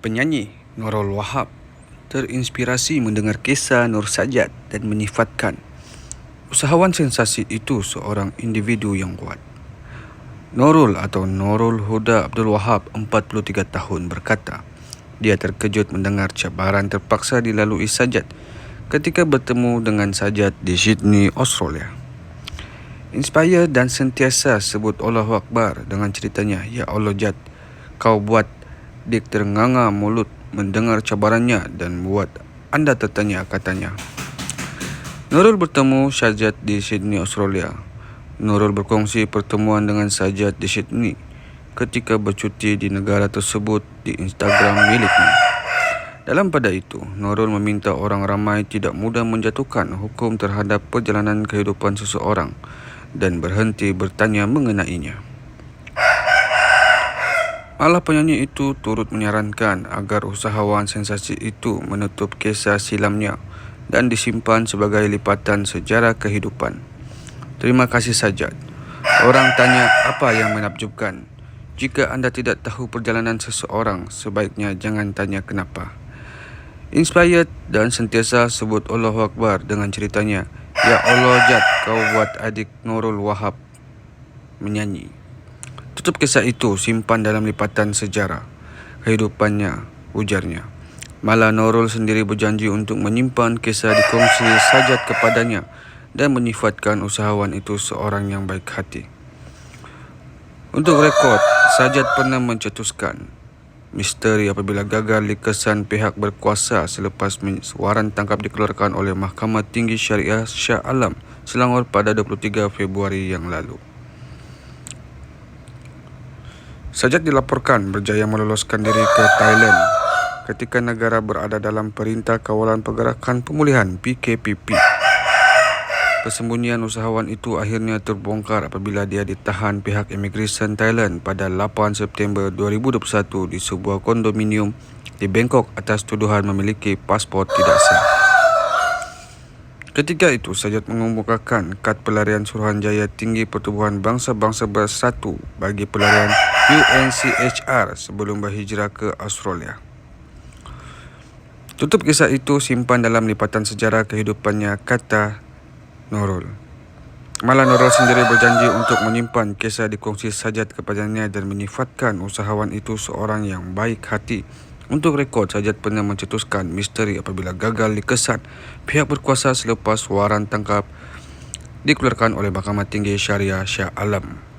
Penyanyi Nurul Wahab terinspirasi mendengar kisah Nur Sajat dan menyifatkan usahawan sensasi itu seorang individu yang kuat. Nurul atau Nurul Huda Abdul Wahab, 43 tahun, berkata dia terkejut mendengar cabaran terpaksa dilalui Sajat ketika bertemu dengan Sajat di Sydney, Australia. Inspired dan sentiasa sebut Allahu Akbar dengan ceritanya, "Ya Allah Jad, kau buat dik ternganga mulut mendengar cabarannya dan buat anda tertanya," katanya. Nurul bertemu Sajat di Sydney, Australia. Nurul berkongsi pertemuan dengan Sajat di Sydney ketika bercuti di negara tersebut di Instagram miliknya. Dalam pada itu, Nurul meminta orang ramai tidak mudah menjatuhkan hukum terhadap perjalanan kehidupan seseorang dan berhenti bertanya mengenainya. Malah penyanyi itu turut menyarankan agar usahawan sensasi itu menutup kisah silamnya dan disimpan sebagai lipatan sejarah kehidupan. Terima kasih Sajat. Orang tanya apa yang menakjubkan. Jika anda tidak tahu perjalanan seseorang, sebaiknya jangan tanya kenapa. Inspired dan sentiasa sebut Allahu Akbar dengan ceritanya, "Ya Allah Jad, kau buat adik Nurul Wahab menyanyi." Tutup kisah itu simpan dalam lipatan sejarah kehidupannya, ujarnya. Malah Nurul sendiri berjanji untuk menyimpan kisah dikongsi Sajat kepadanya dan menyifatkan usahawan itu seorang yang baik hati. Untuk rekod, Sajat pernah mencetuskan misteri apabila gagal dikesan pihak berkuasa selepas waran tangkap dikeluarkan oleh Mahkamah Tinggi Syariah Shah Alam Selangor pada 23 Februari yang lalu. Sajat dilaporkan berjaya meloloskan diri ke Thailand ketika negara berada dalam Perintah Kawalan Pergerakan Pemulihan PKPP. Persembunyian usahawan itu akhirnya terbongkar apabila dia ditahan pihak imigresen Thailand pada 8 September 2021 di sebuah kondominium di Bangkok atas tuduhan memiliki pasport tidak sah. Ketika itu, Sajat mengemukakan kad pelarian Suruhanjaya Tinggi Pertubuhan Bangsa-Bangsa Bersatu bagi pelarian UNCHR sebelum berhijrah ke Australia. Tutup kisah itu simpan dalam lipatan sejarah kehidupannya, kata Nurul. Malah Nurul sendiri berjanji untuk menyimpan kisah dikongsi Sajat kepadanya dan menyifatkan usahawan itu seorang yang baik hati. Untuk rekod, Sajat pernah mencetuskan misteri apabila gagal dikesan pihak berkuasa selepas waran tangkap dikeluarkan oleh Mahkamah Tinggi Syariah Shah Alam.